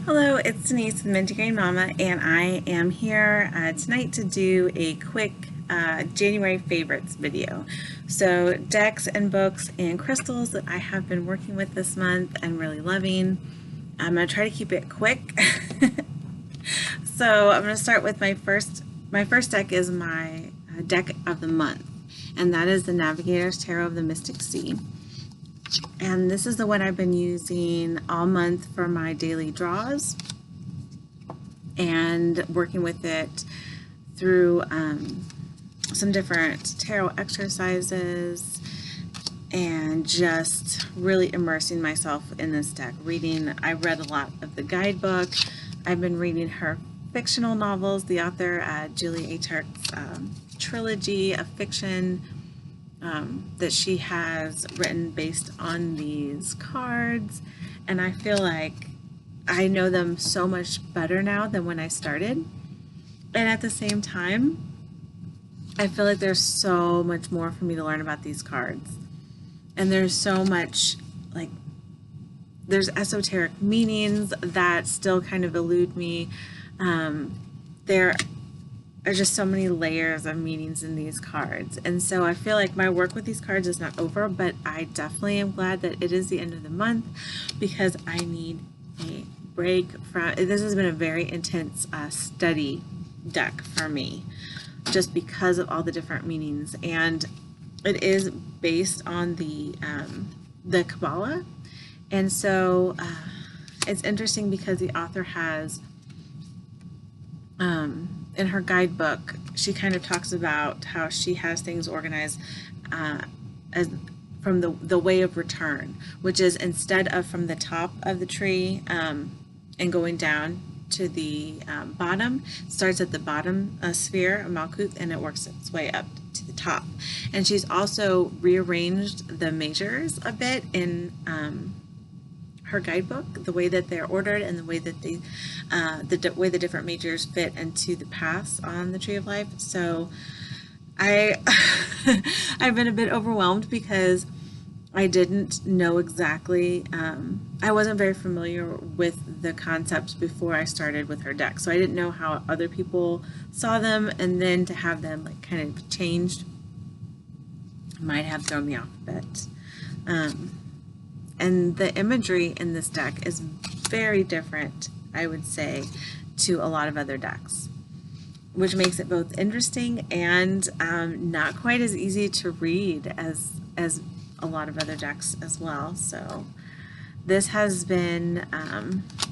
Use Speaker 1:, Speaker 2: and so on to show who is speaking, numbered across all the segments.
Speaker 1: Hello, it's Denise with Minty Green Mama, and I am here tonight to do a quick January favorites video. So, decks and books and crystals that I have been working with this month and really loving. I'm going to try to keep it quick. So, I'm going to start with my first deck is my deck of the month, and that is the Navigator's Tarot of the Mystic Sea. And this is the one I've been using all month for my daily draws and working with it through some different tarot exercises and just really immersing myself in this deck. I read a lot of the guidebook. I've been reading her fictional novels, the author Julia A. Tart's trilogy of fiction that she has written based on these cards, and I feel like I know them so much better now than when I started. And at the same time, I feel like there's so much more for me to learn about these cards. And there's so much, like, there's esoteric meanings that still kind of elude me. There are just so many layers of meanings in these cards. And so I feel like my work with these cards is not over, but I definitely am glad that it is the end of the month because I need a break from, this has been a very intense study deck for me just because of all the different meanings. And it is based on the Kabbalah. And so it's interesting because the author has in her guidebook, she kind of talks about how she has things organized as from the way of return, which is instead of from the top of the tree and going down to the bottom, starts at the bottom sphere of Malkuth and it works its way up to the top. And she's also rearranged the measures a bit in her guidebook, the way that they're ordered and the way that the way the different majors fit into the paths on the Tree of Life. So I've been a bit overwhelmed because I didn't know exactly, I wasn't very familiar with the concepts before I started with her deck. So I didn't know how other people saw them, and then to have them like kind of changed might have thrown me off a bit. And the imagery in this deck is very different, I would say, to a lot of other decks, which makes it both interesting and not quite as easy to read as a lot of other decks as well. So this has been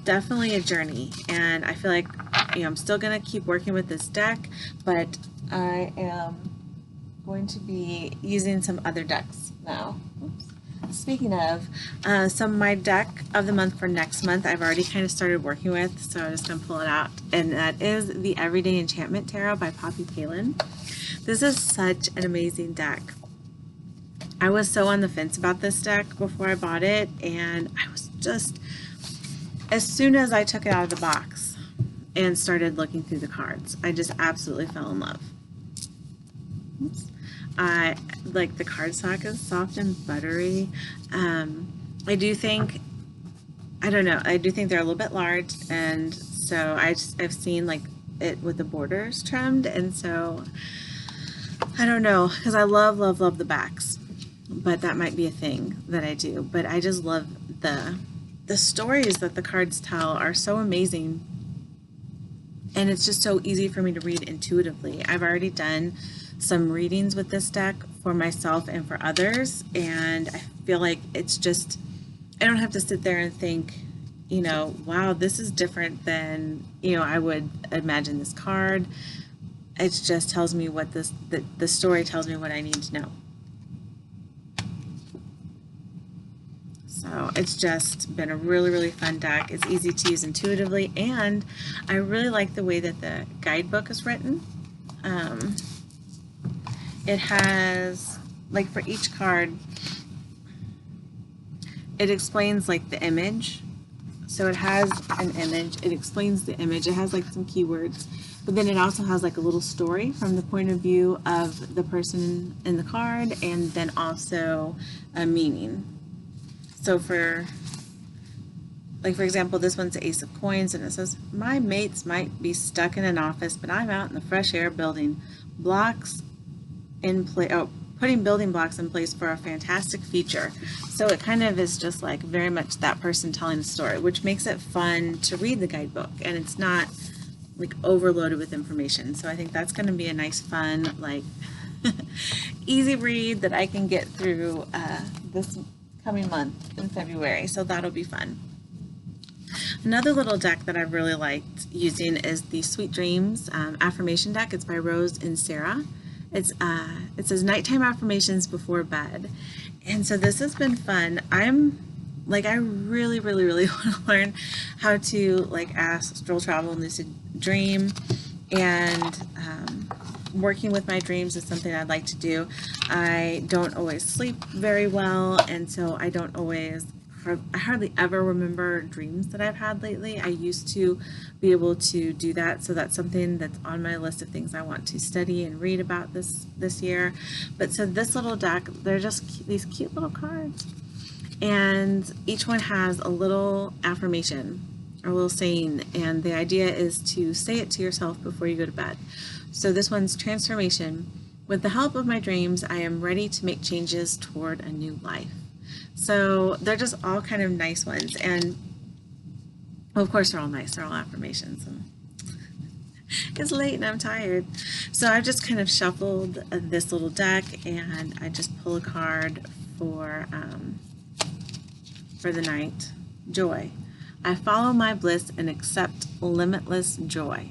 Speaker 1: definitely a journey, and I feel like I'm still going to keep working with this deck, but I am going to be using some other decks now. Oops. Speaking of, my deck of the month for next month, I've already kind of started working with, so I'm just going to pull it out, and that is the Everyday Enchantment Tarot by Poppy Palin. This is such an amazing deck. I was so on the fence about this deck before I bought it, and I was just, as soon as I took it out of the box and started looking through the cards, I just absolutely fell in love. Oops. Like the cardstock is soft and buttery. I do think they're a little bit large, and so I've seen like it with the borders trimmed, and so I don't know, because I love the backs, but that might be a thing that I do. But I just love the stories that the cards tell are so amazing, and it's just so easy for me to read intuitively. I've already done some readings with this deck for myself and for others, and I feel like it's just, I don't have to sit there and think, wow, this is different than, I would imagine this card. It just tells me what the story tells me what I need to know. So it's just been a really fun deck. It's easy to use intuitively, and I really like the way that the guidebook is written. It has, like, for each card, it explains like the image. So it has an image, it explains the image, it has like some keywords, but then it also has like a little story from the point of view of the person in the card, and then also a meaning. So for Like for example, this one's the Ace of Coins, and it says, "My mates might be stuck in an office, but I'm out in the fresh air building blocks in place. Oh, putting building blocks in place for a fantastic future." So it kind of is just like very much that person telling a story, which makes it fun to read the guidebook, and it's not like overloaded with information. So I think that's going to be a nice, fun, like easy read that I can get through this coming month in February. So that'll be fun. Another little deck that I really liked using is the Sweet Dreams affirmation deck. It's by Rose and Sarah. It says nighttime affirmations before bed. And so this has been fun. I really, really, really want to learn how to like astral travel and lucid dream, and working with my dreams is something I'd like to do. I don't always sleep very well, and so I hardly ever remember dreams that I've had lately. I used to be able to do that, so that's something that's on my list of things I want to study and read about this year. But so this little deck, they're just these cute little cards, and each one has a little affirmation or a little saying, and the idea is to say it to yourself before you go to bed. So this one's transformation. With the help of my dreams, I am ready to make changes toward a new life. So they're just all kind of nice ones, and well, of course they're all nice, they're all affirmations. And it's late and I'm tired. So I've just kind of shuffled this little deck, and I just pull a card for the night. Joy. I follow my bliss and accept limitless joy.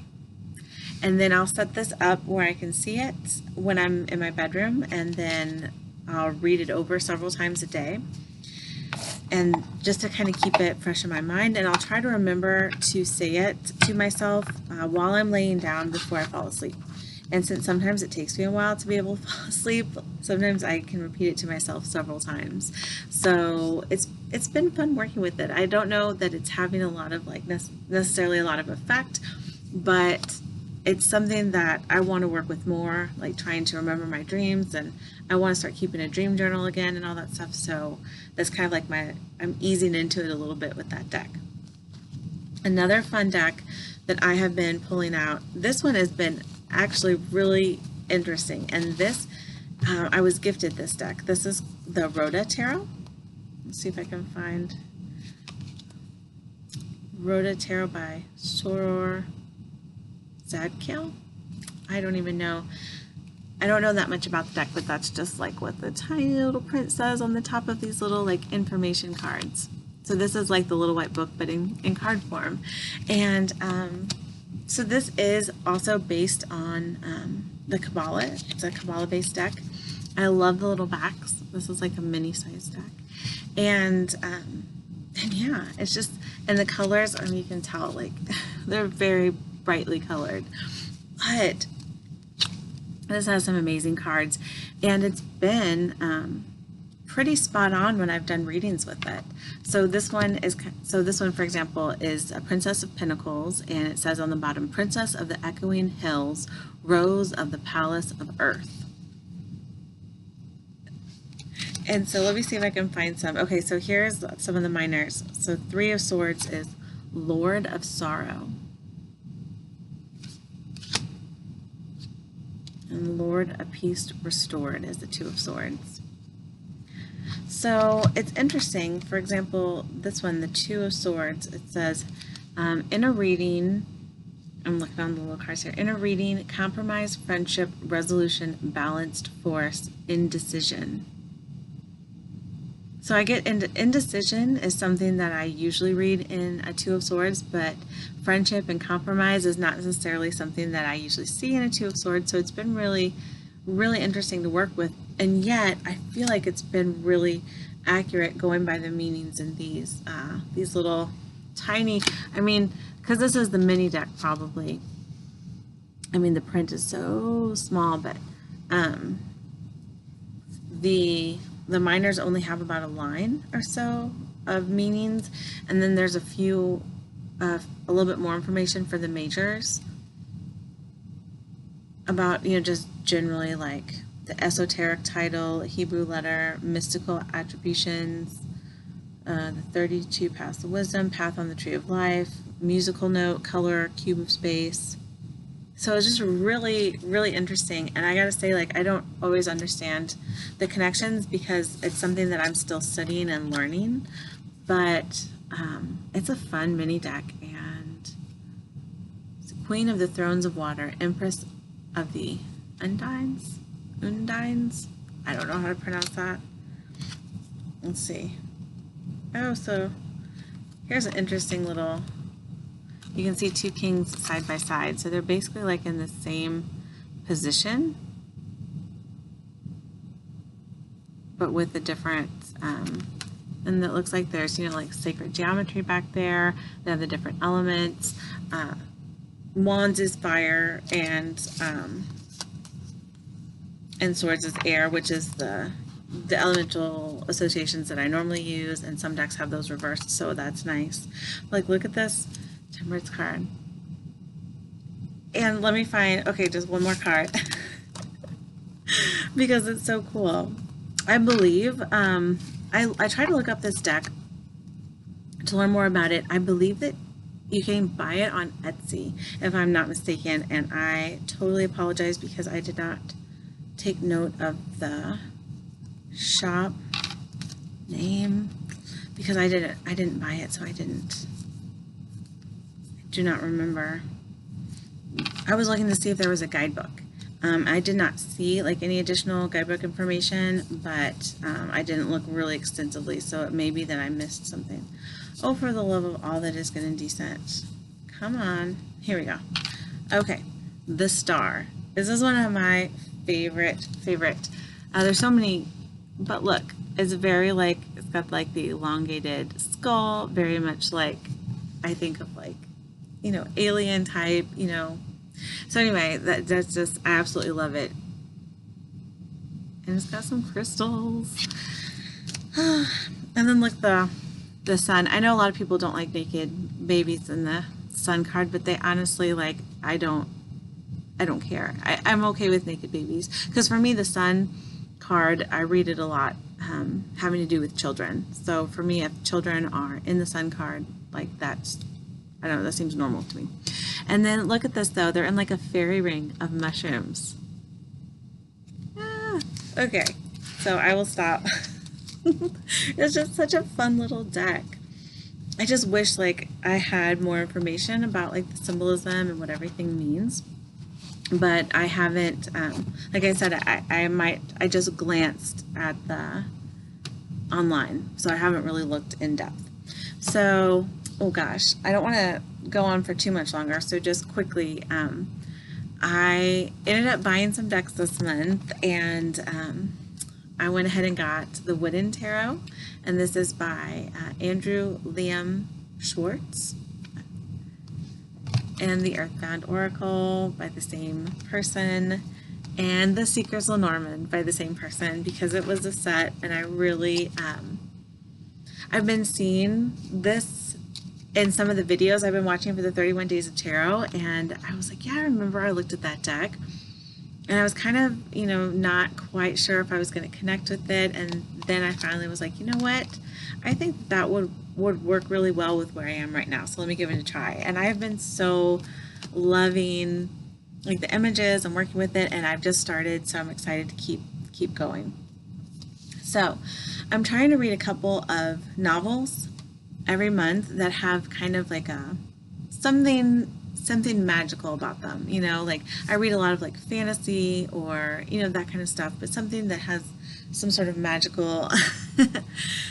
Speaker 1: And then I'll set this up where I can see it when I'm in my bedroom, and then I'll read it over several times a day, and just to kind of keep it fresh in my mind. And I'll try to remember to say it to myself while I'm laying down before I fall asleep. And since sometimes it takes me a while to be able to fall asleep, sometimes I can repeat it to myself several times. So it's been fun working with it. I don't know that it's having a lot of necessarily a lot of effect, but it's something that I want to work with more, like trying to remember my dreams, and I want to start keeping a dream journal again and all that stuff. So that's kind of like I'm easing into it a little bit with that deck. Another fun deck that I have been pulling out, this one has been actually really interesting, and this I was gifted this deck. This is the Rhoda Tarot. Let's see if I can find Rhoda Tarot by Soror Zadkiel. I don't even know. I don't know that much about the deck, but that's just like what the tiny little print says on the top of these little like information cards. So this is like the little white book, but in card form. And so this is also based on the Kabbalah. It's a Kabbalah-based deck. I love the little backs. This is like a mini-sized deck. And yeah, it's just, and the colors, I mean, you can tell, like, they're very brightly colored. But this has some amazing cards, and it's been pretty spot on when I've done readings with it. So this one, for example, is a Princess of Pentacles, and it says on the bottom, Princess of the Echoing Hills, Rose of the Palace of Earth. And so let me see if I can find some. Okay, so here's some of the minors. So Three of Swords is Lord of Sorrow. And Lord of Peace Restored is the Two of Swords. So it's interesting. For example, this one, the Two of Swords, it says, in a reading, I'm looking on the little cards here, in a reading, compromise, friendship, resolution, balanced force, indecision. So I get indecision is something that I usually read in a Two of Swords, but friendship and compromise is not necessarily something that I usually see in a Two of Swords. So it's been really, really interesting to work with. And yet I feel like it's been really accurate going by the meanings in these little tiny, I mean, because this is the mini deck probably. I mean, the print is so small, but the minors only have about a line or so of meanings, and then there's a few, a little bit more information for the majors about, just generally like the esoteric title, Hebrew letter, mystical attributions, the 32 Paths of Wisdom, Path on the Tree of Life, Musical Note, Color, Cube of Space. So it's just really, really interesting. And I gotta say, like, I don't always understand the connections because it's something that I'm still studying and learning. But it's a fun mini deck. And it's Queen of the Thrones of Water, Empress of the Undines? Undines? I don't know how to pronounce that. Let's see. Oh, so here's an interesting little, you can see two kings side by side. So they're basically like in the same position, but with a different, and it looks like there's, you know, like sacred geometry back there. They have the different elements. Wands is fire, and swords is air, which is the elemental associations that I normally use, and some decks have those reversed, so that's nice. Like, look at this Temperance card. And let me find, okay, just one more card because it's so cool. I believe, I tried to look up this deck to learn more about it. I believe that you can buy it on Etsy, if I'm not mistaken, and I totally apologize because I did not take note of the shop name because I didn't buy it, so I do not remember. I was looking to see if there was a guidebook. I did not see like any additional guidebook information, but I didn't look really extensively, so it may be that I missed something. Oh, for the love of all that is good and decent. Come on. Here we go. Okay. The Star. This is one of my favorite. There's so many, but look, it's very like, it's got like the elongated skull, very much like, I think of like, you know, alien type, you know. So anyway, that's just, I absolutely love it. And it's got some crystals. And then look, the sun. I know a lot of people don't like naked babies in the sun card, but they honestly, like, I don't care. I'm okay with naked babies because for me, the sun card, I read it a lot, having to do with children. So for me, if children are in the sun card, like that's, I don't know, that seems normal to me. And then look at this though, they're in like a fairy ring of mushrooms. Okay, so I will stop. It's just such a fun little deck. I just wish like I had more information about like the symbolism and what everything means, but I haven't, like I said, I just glanced at the online, so I haven't really looked in depth. So, oh gosh, I don't want to go on for too much longer, so just quickly, I ended up buying some decks this month, and I went ahead and got the Wooden Tarot, and this is by Andrew Liam Schwartz, and the Earthbound Oracle by the same person, and the Seeker's Lenormand by the same person, because it was a set, and I really, I've been seeing this in some of the videos I've been watching for the 31 Days of Tarot, and I was like, yeah, I remember I looked at that deck. And I was kind of, you know, not quite sure if I was going to connect with it. And then I finally was like, you know what? I think that would work really well with where I am right now. So let me give it a try. And I've been so loving like the images and working with it. And I've just started, so I'm excited to keep going. So I'm trying to read a couple of novels every month that have kind of like a something magical about them, you know, like I read a lot of like fantasy or, you know, that kind of stuff, but something that has some sort of magical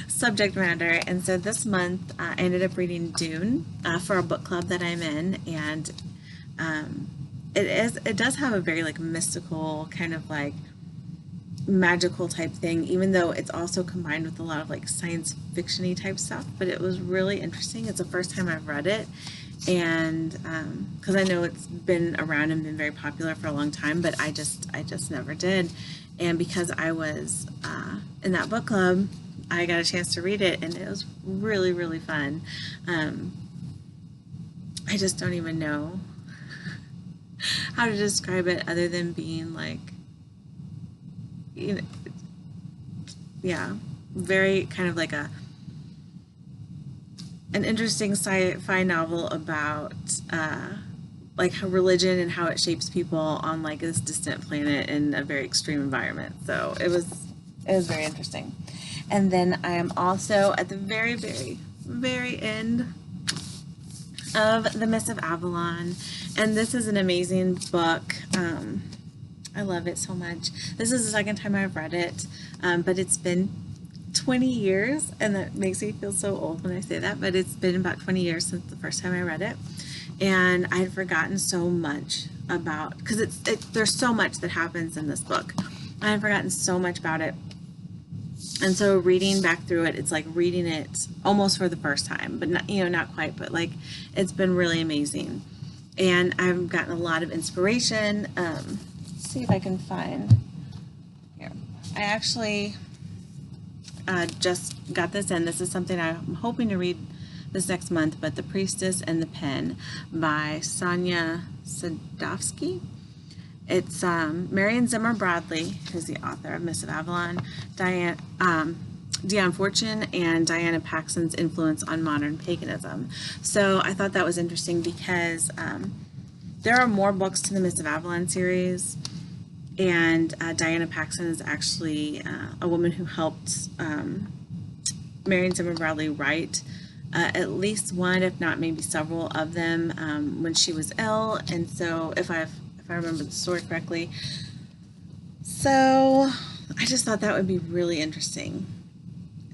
Speaker 1: subject matter. And so this month I ended up reading Dune for a book club that I'm in, and it does have a very like mystical kind of like magical type thing, even though it's also combined with a lot of like science fiction-y type stuff. But it was really interesting. It's the first time I've read it, and because I know it's been around and been very popular for a long time, but I just never did. And because I was in that book club, I got a chance to read it, and it was really, really fun. I just don't even know how to describe it other than being like, you know, yeah, very kind of like a an interesting sci-fi novel about like how religion and how it shapes people on like this distant planet in a very extreme environment. So it was very interesting. And then I am also at the very, very, very end of The Mists of Avalon, and this is an amazing book. I love it so much. This is the second time I've read it, but it's been 20 years, and that makes me feel so old when I say that, but it's been about 20 years since the first time I read it, and I had forgotten so much about, because there's so much that happens in this book. I had forgotten so much about it, and so reading back through it, it's like reading it almost for the first time, but not, not quite, but like it's been really amazing, and I've gotten a lot of inspiration. Let's see if I can find here. I actually just got this in. This is something I'm hoping to read this next month, but The Priestess and the Pen by Sonia Sadowski. It's Marion Zimmer Bradley, who's the author of Mists of Avalon, Dion Fortune, and Diana Paxson's influence on modern paganism. So I thought that was interesting because there are more books to the Mists of Avalon series, and Diana Paxson is actually a woman who helped Marion Zimmer Bradley write at least one, if not maybe several of them when she was ill, and so if I remember the story correctly. So I just thought that would be really interesting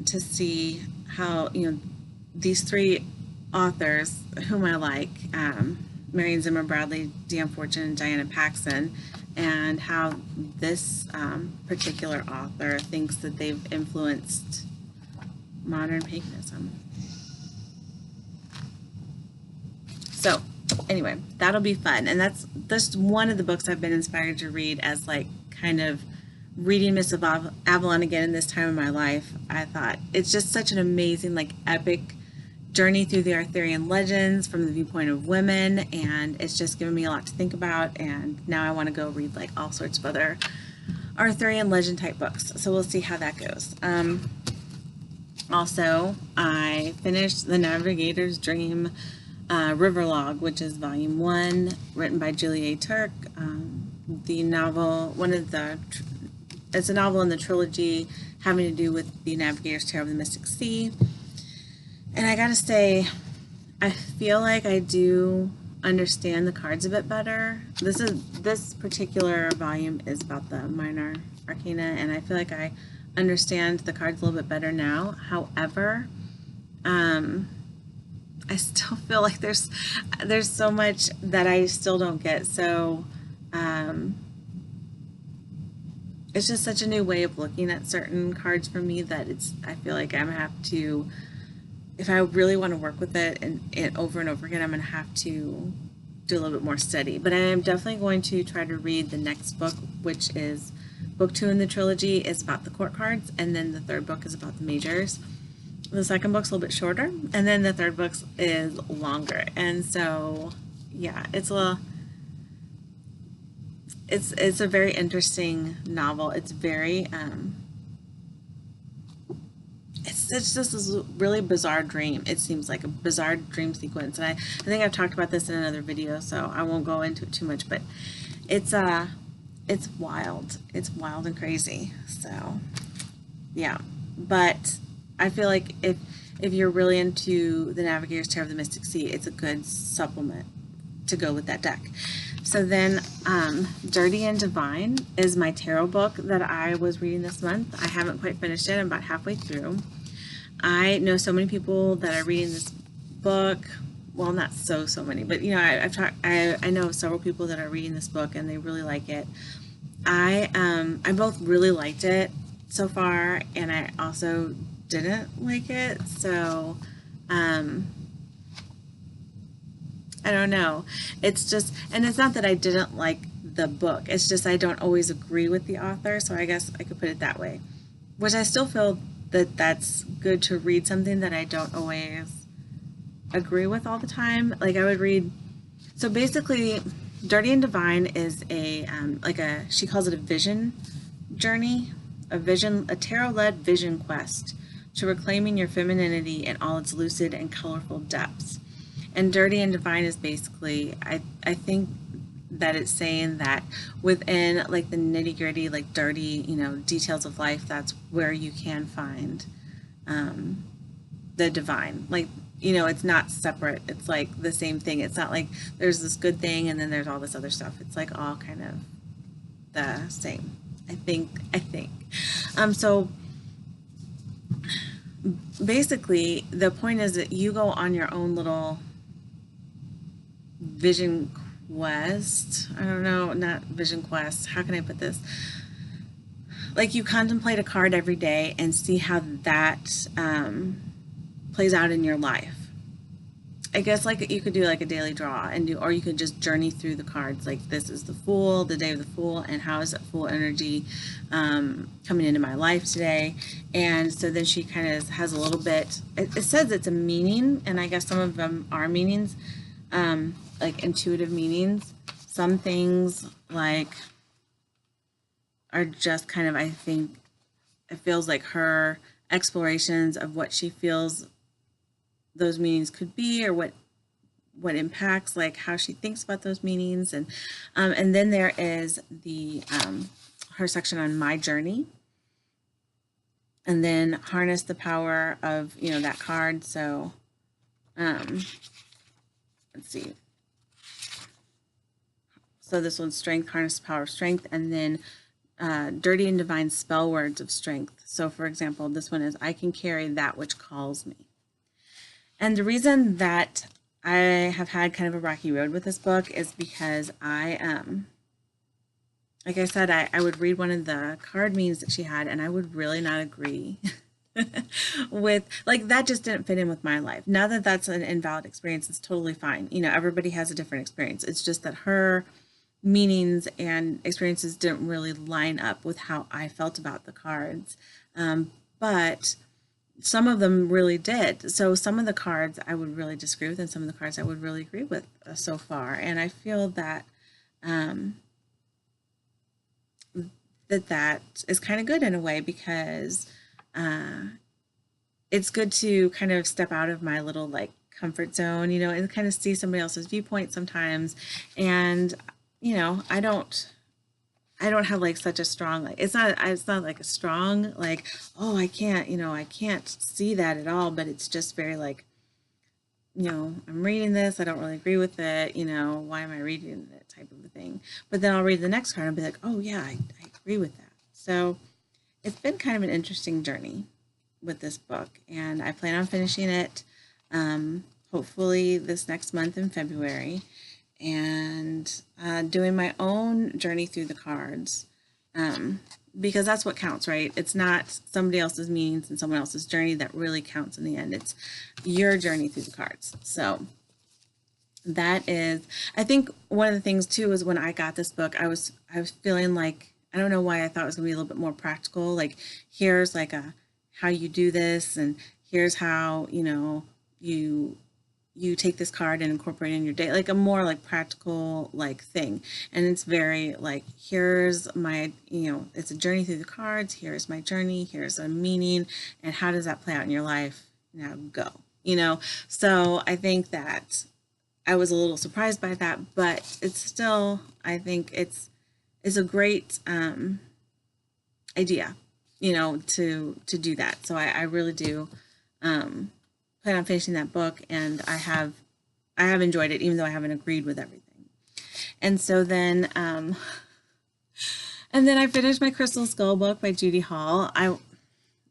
Speaker 1: to see how, these three authors whom I like, Marion Zimmer Bradley, Dion Fortune, and Diana Paxson, and how this particular author thinks that they've influenced modern paganism. So anyway, that'll be fun, and that's just one of the books I've been inspired to read as like kind of reading Mists of Avalon again in this time of my life. I thought it's just such an amazing, like, epic journey through the Arthurian legends from the viewpoint of women, and it's just given me a lot to think about, and now I want to go read like all sorts of other Arthurian legend type books, so we'll see how that goes. Also, I finished The Navigator's Dream Riverlog, which is volume 1, written by Julie A. Turk. The novel, it's a novel in the trilogy having to do with the Navigator's Tale of the Mystic Sea. And I gotta say, I feel like I do understand the cards a bit better. This particular volume is about the minor arcana, and I feel like I understand the cards a little bit better now. However, I still feel like there's so much that I still don't get. So it's just such a new way of looking at certain cards for me that I feel like I'm gonna have to, if I really want to work with it and over and over again, I'm gonna have to do a little bit more study. But I am definitely going to try to read the next book, which is book 2 in the trilogy. Is about the court cards, and then the third book is about the majors. The second book's a little bit shorter, and then the third book is longer. And so, yeah, it's a very interesting novel. It's very it's just this really bizarre dream. It seems like a bizarre dream sequence, and I think I've talked about this in another video, so I won't go into it too much. But it's wild. It's wild and crazy. So yeah, but I feel like if you're really into the Navigator's Tale of the Mystic Sea, it's a good supplement to go with that deck. So then Dirty and Divine is my tarot book that I was reading this month. I haven't quite finished it. I'm about halfway through. I know so many people that are reading this book. Well, not so many, but I know several people that are reading this book and they really like it. I both really liked it so far, and I also didn't like it. So I don't know. It's just, and it's not that I didn't like the book. It's just I don't always agree with the author, so I guess I could put it that way. Which I still feel that that's good to read something that I don't always agree with all the time. Like I would read, so basically Dirty and Divine is she calls it a vision journey, a tarot-led vision quest to reclaiming your femininity in all its lucid and colorful depths. And dirty and divine is basically, I think that it's saying that within like the nitty gritty, like dirty, details of life, that's where you can find the divine. Like, it's not separate. It's like the same thing. It's not like there's this good thing and then there's all this other stuff. It's like all kind of the same. I think. So basically the point is that you go on your own little vision quest. I don't know, not vision quest. How can I put this? Like you contemplate a card every day and see how that plays out in your life. I guess like you could do like a daily draw or you could just journey through the cards. Like this is the Fool, the day of the Fool, and how is that Fool energy coming into my life today? And so then she kind of has a little bit. It says it's a meaning, and I guess some of them are meanings, like intuitive meanings. Some things like are just kind of, I think, it feels like her explorations of what she feels those meanings could be, or what impacts like how she thinks about those meanings. And then there is the her section on my journey, and then harness the power of that card. So let's see. So this one's strength, harness the power of strength, and then dirty and divine spell words of strength. So for example, this one is, I can carry that which calls me. And the reason that I have had kind of a rocky road with this book is because like I said, I would read one of the card meanings that she had, and I would really not agree with, like, that just didn't fit in with my life. Now that that's an invalid experience, it's totally fine. Everybody has a different experience. It's just that her meanings and experiences didn't really line up with how I felt about the cards. But some of them really did. So some of the cards I would really disagree with, and some of the cards I would really agree with so far. And I feel that that is kind of good in a way, because it's good to kind of step out of my little like comfort zone, and kind of see somebody else's viewpoint sometimes. And I don't have like such a strong, like, it's not like a strong like, oh, I can't see that at all, but it's just very like, I'm reading this, I don't really agree with it, why am I reading it, type of a thing. But then I'll read the next card and be like, oh yeah, I agree with that. So it's been kind of an interesting journey with this book, and I plan on finishing it hopefully this next month in February, and doing my own journey through the cards, because that's what counts, right? It's not somebody else's meanings and someone else's journey that really counts in the end. It's your journey through the cards. So that is, I think one of the things too is when I got this book, I was feeling like, I don't know why I thought it was gonna be a little bit more practical. Like, here's like how you do this, and here's how you take this card and incorporate it in your day, like a more like practical like thing. And it's very like, here's my, it's a journey through the cards, here's my journey, here's a meaning, and how does that play out in your life? Now go. So I think that I was a little surprised by that, but it's still, I think it's a great idea, to do that. So I really do plan on finishing that book, and I have enjoyed it, even though I haven't agreed with everything. And so then I finished my Crystal Skull book by Judy Hall.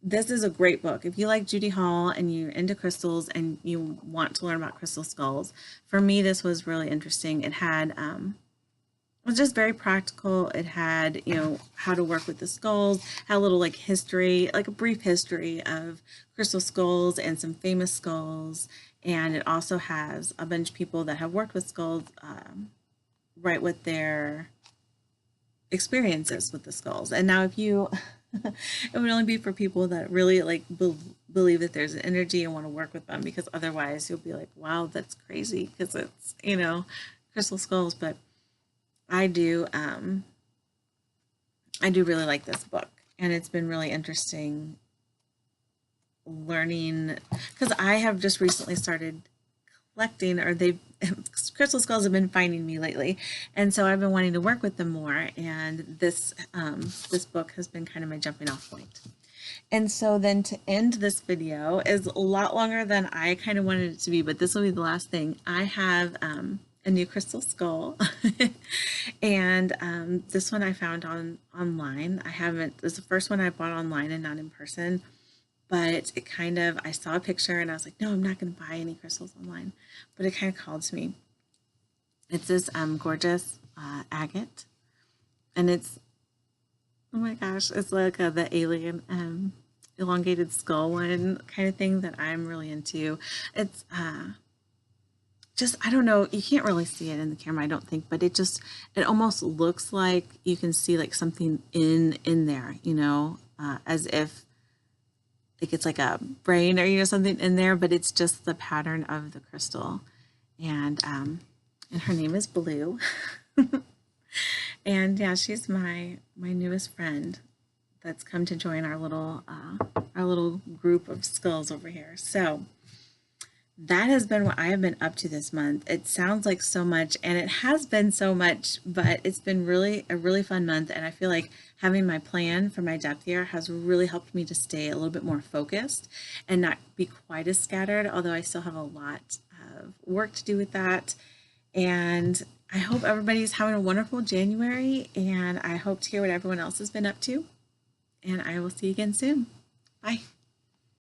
Speaker 1: This is a great book. If you like Judy Hall and you're into crystals and you want to learn about crystal skulls, for me this was really interesting. It had it was just very practical. It had, how to work with the skulls, had a little like history, like a brief history of crystal skulls and some famous skulls. And it also has a bunch of people that have worked with skulls, write what their experiences with the skulls. And now if you, it would only be for people that really like believe that there's an energy and want to work with them, because otherwise you'll be like, wow, that's crazy, because it's, crystal skulls. But I do really like this book, and it's been really interesting learning, because I have just recently started collecting, or they've Crystal Skulls have been finding me lately, and so I've been wanting to work with them more. And this book has been kind of my jumping off point. And so then to end this video is a lot longer than I kind of wanted it to be, but this will be the last thing. I have a new crystal skull, and this one I found online. I haven't. It's the first one I bought online and not in person. But it kind of, I saw a picture and I was like, no, I'm not going to buy any crystals online. But it kind of called to me. It's this gorgeous agate, and it's, oh my gosh, it's like the alien elongated skull one kind of thing that I'm really into. It's just, I don't know, you can't really see it in the camera, I don't think, but it just, it almost looks like you can see like something in there, you know, as if like it's like a brain or, you know, something in there, but it's just the pattern of the crystal. And her name is Blue. And yeah, she's my newest friend that's come to join our little group of skulls over here. So that has been what I have been up to this month. It sounds like so much, and it has been so much, but it's been really a really fun month, and I feel like having my plan for my depth year has really helped me to stay a little bit more focused and not be quite as scattered, although I still have a lot of work to do with that. And I hope everybody's having a wonderful January, and I hope to hear what everyone else has been up to. And I will see you again soon. Bye.